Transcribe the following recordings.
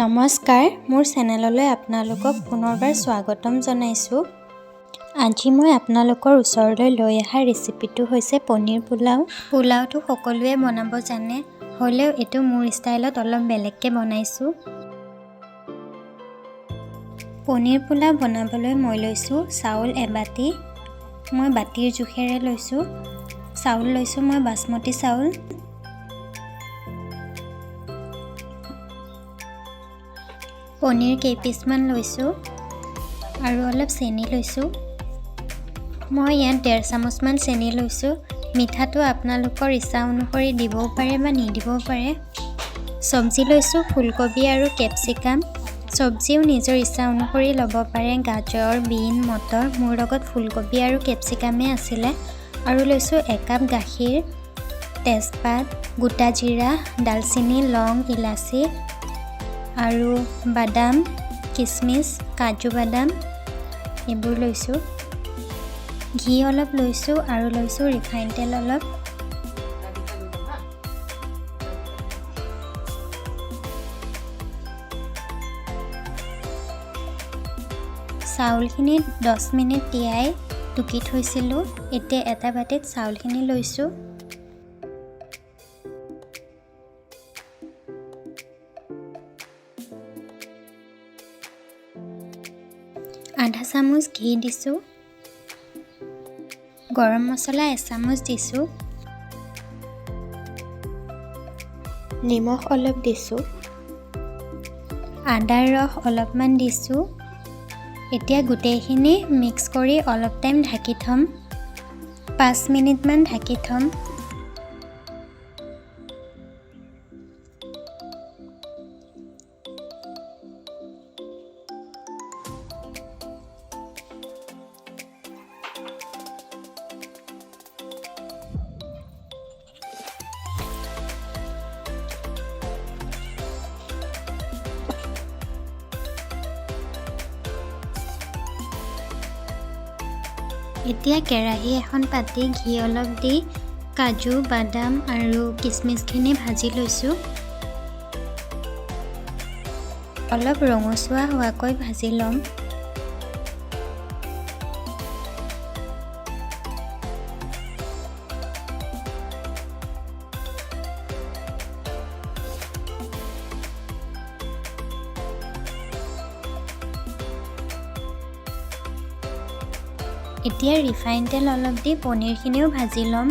নমস্কাৰ, মোৰ চেনেললৈ আপোনালোকক পুনৰবাৰ স্বাগতম জনাইছোঁ। আজি মই আপোনালোকৰ ওচৰলৈ লৈ অহা ৰেচিপিটো হৈছে পনীৰ পোলাও। পোলাওটো সকলোৱে বনাব জানে, হ'লেও এইটো মোৰ ষ্টাইলত অলপ বেলেগকৈ বনাইছোঁ। পনীৰ পোলাও বনাবলৈ মই লৈছোঁ চাউল এবাটি। মই বাতিৰ জোখেৰে লৈছোঁ। চাউল লৈছোঁ মই বাসমতি চাউল। পনীৰ কেইপিচমান লৈছোঁ আৰু অলপ চেনি লৈছোঁ। মই ইয়াত 1.5 চামুচমান চেনি লৈছোঁ। মিঠাটো আপোনালোকৰ ইচ্ছা অনুসৰি দিবও পাৰে বা নিদিবও পাৰে। চব্জি লৈছোঁ ফুলকবি আৰু কেপচিকাম। চব্জিও নিজৰ ইচ্ছা অনুসৰি ল'ব পাৰে, গাজৰ, বিন, মটৰ। মোৰ লগত ফুলকবি আৰু কেপচিকামে আছিলে। আৰু লৈছোঁ 1 কাপ গাখীৰ, তেজপাত, গোটা জিৰা, ডালচেনি, লং, ইলাচি আৰু বাদাম, কিচমিচ, কাজু বাদাম এইবোৰ লৈছোঁ। ঘি অলপ লৈছোঁ আৰু লৈছোঁ ৰিফাইন তেল অলপ। চাউলখিনি 10 মিনিট তিয়াই টুকি থৈছিলোঁ। এতিয়া এটা বাটিত চাউলখিনি লৈছোঁ। আধা চামুচ ঘি দিছোঁ। গৰম মছলা 1 চামুচ দিছোঁ। নিমখ অলপ দিছোঁ। আদাৰ ৰস অলপমান দিছোঁ। এতিয়া গোটেইখিনি মিক্স কৰি অলপ টাইম ঢাকি থ'ম। 5 মিনিটমান ঢাকি থ'ম। এতিয়া কেৰাহী এখন পাতি ঘি অলপ দি কাজু, বাদাম আৰু কিচমিচখিনি ভাজি লৈছোঁ। অলপ ৰঙচুৱা হোৱাকৈ ভাজি ল'ম। এতিয়া ৰিফাইন তেল অলপ দি পনীৰখিনিও ভাজি ল'ম।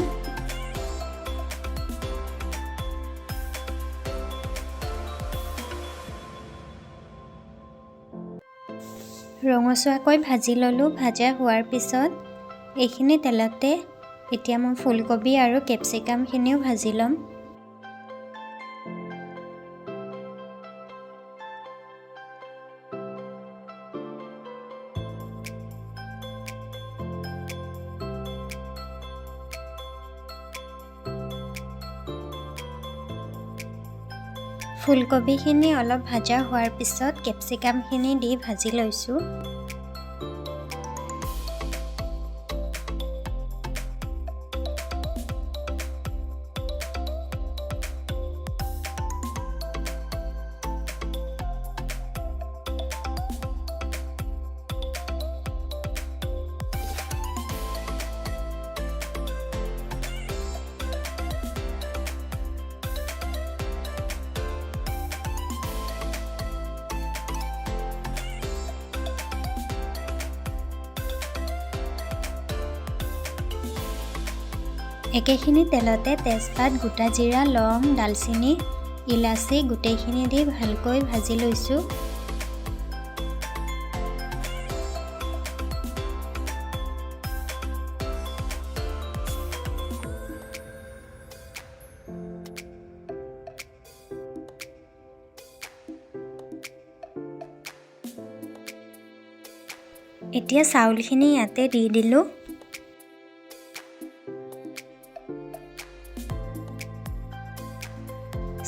ৰঙচুৱাকৈ ভাজি ল'লোঁ। ভাজা হোৱাৰ পিছত এইখিনি তেলতে এতিয়া মই ফুলকবি আৰু কেপচিকামখিনিও ভাজি ল'ম। ফুলকবিখিনি অলপ ভাজা হোৱাৰ পিছত কেপচিকামখিনি দি ভাজি লৈছোঁ। একেখিনি তেলতে তেজপাত, গোটা জিৰা, লং, ডালচেনি, ইলাচি গোটেইখিনি দি ভালকৈ ভাজি লৈছোঁ। এতিয়া চাউলখিনি ইয়াতে দি দিলোঁ।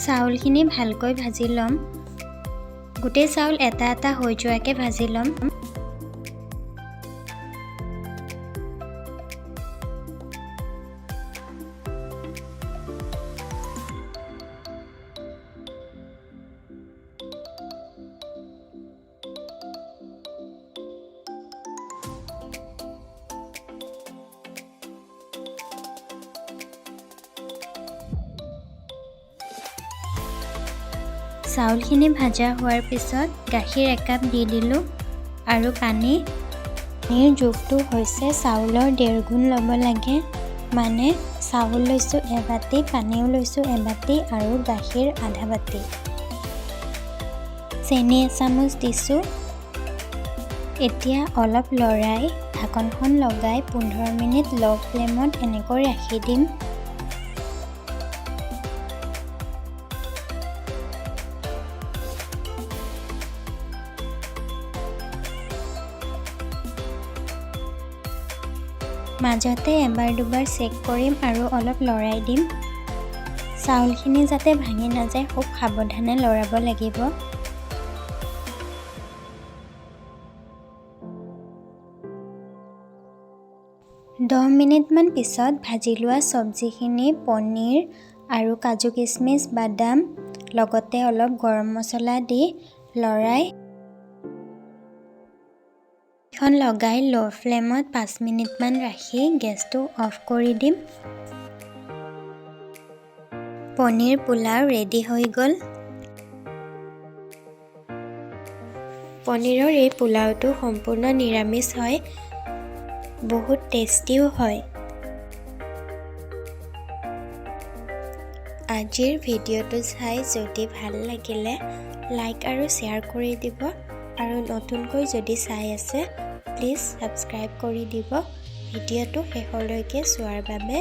চাউলখিনি ভালকৈ ভাজি ল'ম। গোটেই চাউল এটা এটা হৈ যোৱাকৈ ভাজি ল'ম। চাউলখিনি ভাজা হোৱাৰ পিছত গাখীৰ 1 কাপ দি দিলোঁ আৰু পানীৰ জোখটো হৈছে চাউলৰ 1.5 গুণ ল'ব লাগে, মানে চাউল লৈছোঁ 1 বাটি, পানীও লৈছোঁ 1 বাটি আৰু গাখীৰ আধা বাটি। চেনি 1 চামুচ দিছোঁ। এতিয়া অলপ লৰাই ঢাকনখন লগাই 15 মিনিট ল' ফ্লেমত এনেকৈ ৰাখি দিম। মাজতে এবাৰ দুবাৰ চেক কৰিম আৰু অলপ লৰাই দিম। চাউলখিনি যাতে ভাঙি নাযায় খুব সাৱধানে লৰাব লাগিব। দহ মিনিটমান পিছত ভাজি লোৱা চব্জিখিনি পনীৰ আৰু কাজু কিচমিচ বাদাম লগতে অলপ গৰম মছলা দি লৰাই খন লগাই ল' ফ্লেমত 5 মিনিটমান ৰাখি গেছটো অফ কৰি দিম। পনীৰ পোলাও ৰেডি হৈ গ'ল। পনীৰৰ এই পোলাওটো সম্পূৰ্ণ নিৰামিষ হয়, বহুত টেষ্টিও হয়। আজিৰ ভিডিঅ'টো চাই যদি ভাল লাগিলে লাইক আৰু শ্বেয়াৰ কৰি দিব আৰু নতুনকৈ যদি চাই আছে প্লিজ ছাবস্ক্ৰাইব কৰি দিব। ভিডিঅ'টো শেষলৈকে চোৱাৰ বাবে